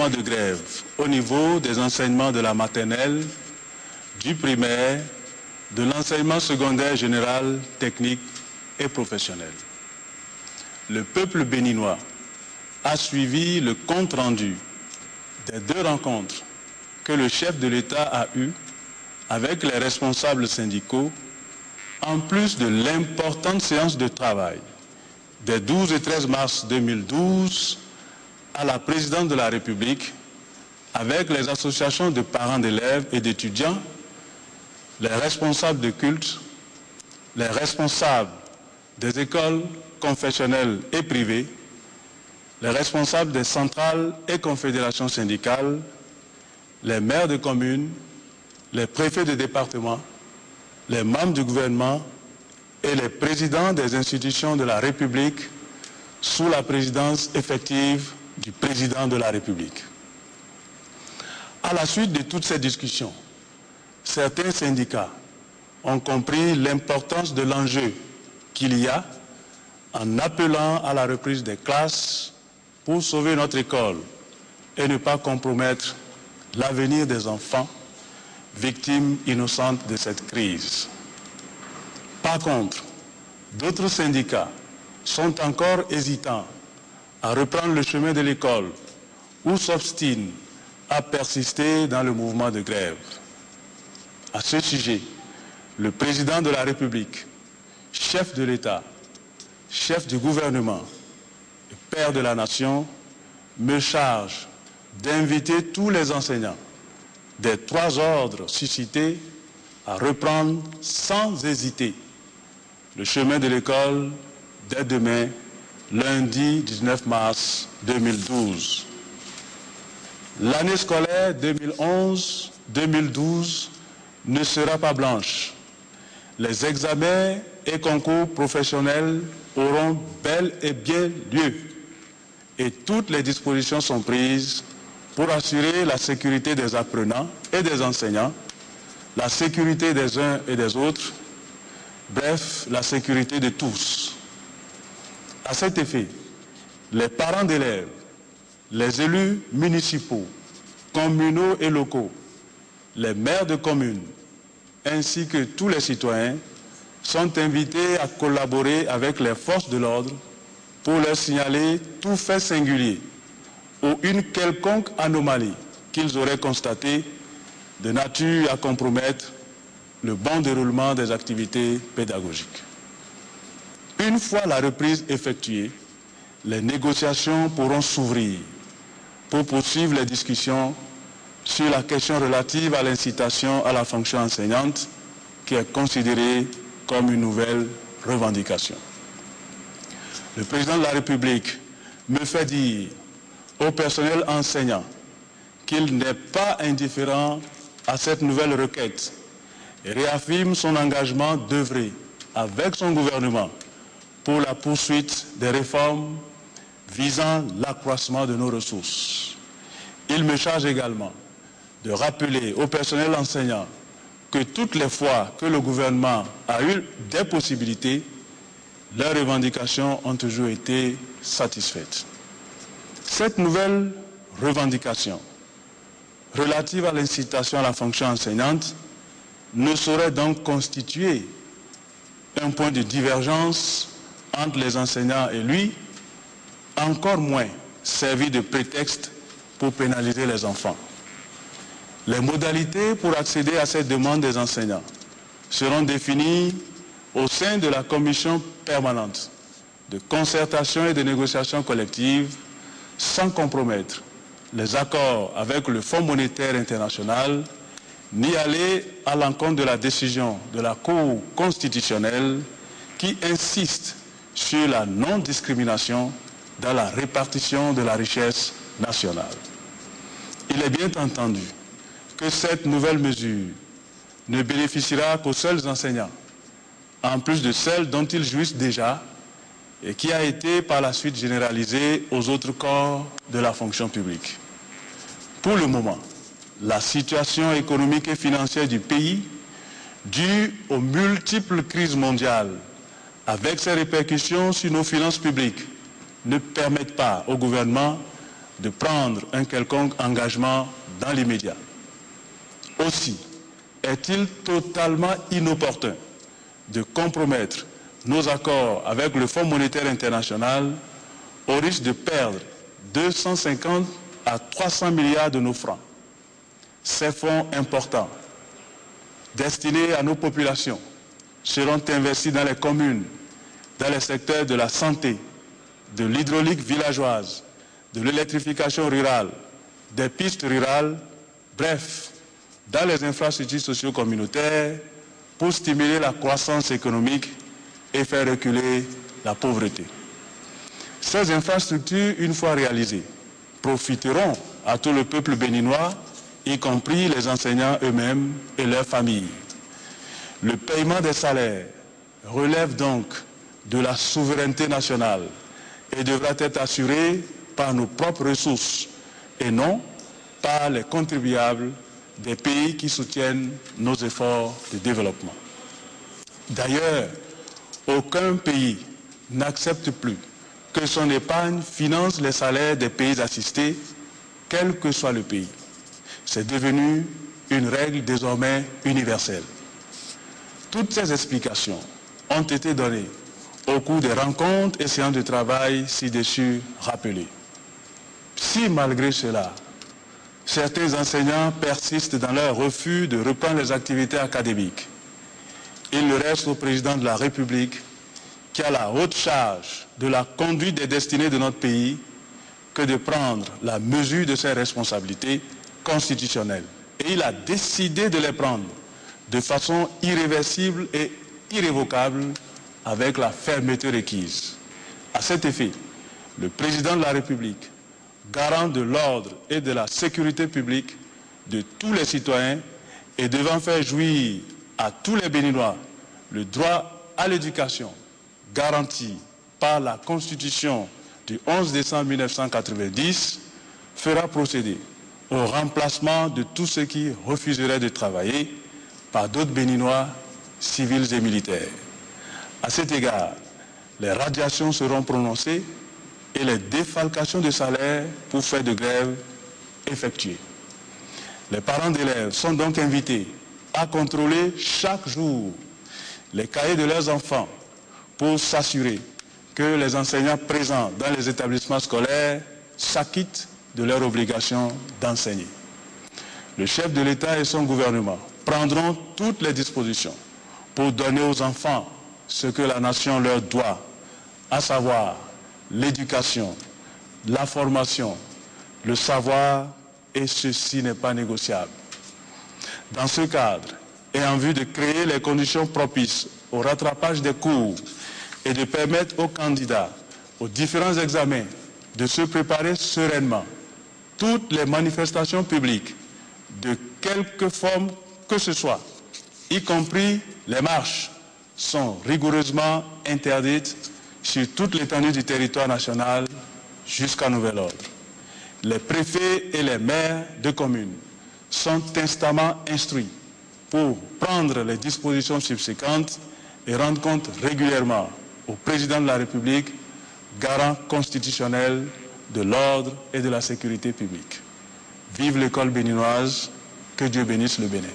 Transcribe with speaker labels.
Speaker 1: de grève au niveau des enseignements de la maternelle, du primaire, de l'enseignement secondaire général, technique et professionnel. Le peuple béninois a suivi le compte-rendu des 2 rencontres que le chef de l'État a eues avec les responsables syndicaux, en plus de l'importante séance de travail des 12 et 13 mars 2012 à la présidence de la République avec les associations de parents d'élèves et d'étudiants, les responsables de culte, les responsables des écoles confessionnelles et privées, les responsables des centrales et confédérations syndicales, les maires de communes, les préfets de département, les membres du gouvernement et les présidents des institutions de la République sous la présidence effective du président de la République. À la suite de toutes ces discussions, certains syndicats ont compris l'importance de l'enjeu qu'il y a en appelant à la reprise des classes pour sauver notre école et ne pas compromettre l'avenir des enfants, victimes innocentes de cette crise. Par contre, d'autres syndicats sont encore hésitants à reprendre le chemin de l'école ou s'obstinent à persister dans le mouvement de grève. À ce sujet, le président de la République, chef de l'État, chef du gouvernement et père de la nation, me charge d'inviter tous les enseignants des 3 ordres suscités à reprendre sans hésiter le chemin de l'école dès demain, lundi 19 mars 2012. L'année scolaire 2011-2012 ne sera pas blanche. Les examens et concours professionnels auront bel et bien lieu et toutes les dispositions sont prises pour assurer la sécurité des apprenants et des enseignants, la sécurité des uns et des autres, bref, la sécurité de tous. À cet effet, les parents d'élèves, les élus municipaux, communaux et locaux, les maires de communes, ainsi que tous les citoyens, sont invités à collaborer avec les forces de l'ordre pour leur signaler tout fait singulier ou une quelconque anomalie qu'ils auraient constatée de nature à compromettre le bon déroulement des activités pédagogiques. Une fois la reprise effectuée, les négociations pourront s'ouvrir pour poursuivre les discussions sur la question relative à l'incitation à la fonction enseignante qui est considérée comme une nouvelle revendication. Le président de la République me fait dire au personnel enseignant qu'il n'est pas indifférent à cette nouvelle requête et réaffirme son engagement d'œuvrer avec son gouvernement pour la poursuite des réformes visant l'accroissement de nos ressources. Il me charge également de rappeler au personnel enseignant que toutes les fois que le gouvernement a eu des possibilités, leurs revendications ont toujours été satisfaites. Cette nouvelle revendication relative à l'incitation à la fonction enseignante ne saurait donc constituer un point de divergence entre les enseignants et lui, encore moins servir de prétexte pour pénaliser les enfants. Les modalités pour accéder à cette demande des enseignants seront définies au sein de la commission permanente de concertation et de négociation collective sans compromettre les accords avec le Fonds monétaire international ni aller à l'encontre de la décision de la Cour constitutionnelle qui insiste sur la non-discrimination dans la répartition de la richesse nationale. Il est bien entendu que cette nouvelle mesure ne bénéficiera qu'aux seuls enseignants, en plus de celles dont ils jouissent déjà et qui a été par la suite généralisée aux autres corps de la fonction publique. Pour le moment, la situation économique et financière du pays, due aux multiples crises mondiales, avec ses répercussions sur nos finances publiques, ne permettent pas au gouvernement de prendre un quelconque engagement dans l'immédiat. Aussi, est-il totalement inopportun de compromettre nos accords avec le Fonds monétaire international au risque de perdre 250 à 300 milliards de nos francs. Ces fonds importants, destinés à nos populations, seront investis dans les communes, dans les secteurs de la santé, de l'hydraulique villageoise, de l'électrification rurale, des pistes rurales, bref, dans les infrastructures socio-communautaires pour stimuler la croissance économique et faire reculer la pauvreté. Ces infrastructures, une fois réalisées, profiteront à tout le peuple béninois, y compris les enseignants eux-mêmes et leurs familles. Le paiement des salaires relève donc de la souveraineté nationale et devra être assuré par nos propres ressources et non par les contribuables des pays qui soutiennent nos efforts de développement. D'ailleurs, aucun pays n'accepte plus que son épargne finance les salaires des pays assistés, quel que soit le pays. C'est devenu une règle désormais universelle. Toutes ces explications ont été données au cours des rencontres et séances de travail ci-dessus rappelées. Si malgré cela, certains enseignants persistent dans leur refus de reprendre les activités académiques, il ne reste au président de la République, qui a la haute charge de la conduite des destinées de notre pays, que de prendre la mesure de ses responsabilités constitutionnelles. Et il a décidé de les prendre de façon irréversible et irrévocable avec la fermeté requise. À cet effet, le président de la République, garant de l'ordre et de la sécurité publique de tous les citoyens et devant faire jouir à tous les Béninois le droit à l'éducation garanti par la Constitution du 11 décembre 1990, fera procéder au remplacement de tous ceux qui refuseraient de travailler par d'autres Béninois civils et militaires. À cet égard, les radiations seront prononcées et les défalcations de salaire pour faire de grève effectuées. Les parents d'élèves sont donc invités à contrôler chaque jour les cahiers de leurs enfants pour s'assurer que les enseignants présents dans les établissements scolaires s'acquittent de leur obligation d'enseigner. Le chef de l'État et son gouvernement prendront toutes les dispositions pour donner aux enfants ce que la nation leur doit, à savoir l'éducation, la formation, le savoir, et ceci n'est pas négociable. Dans ce cadre, et en vue de créer les conditions propices au rattrapage des cours et de permettre aux candidats aux différents examens de se préparer sereinement, toutes les manifestations publiques, de quelque forme que ce soit, y compris les marches, sont rigoureusement interdites sur toute l'étendue du territoire national jusqu'à nouvel ordre. Les préfets et les maires de communes sont instamment instruits pour prendre les dispositions subséquentes et rendre compte régulièrement au président de la République, garant constitutionnel de l'ordre et de la sécurité publique. Vive l'école béninoise, que Dieu bénisse le Bénin.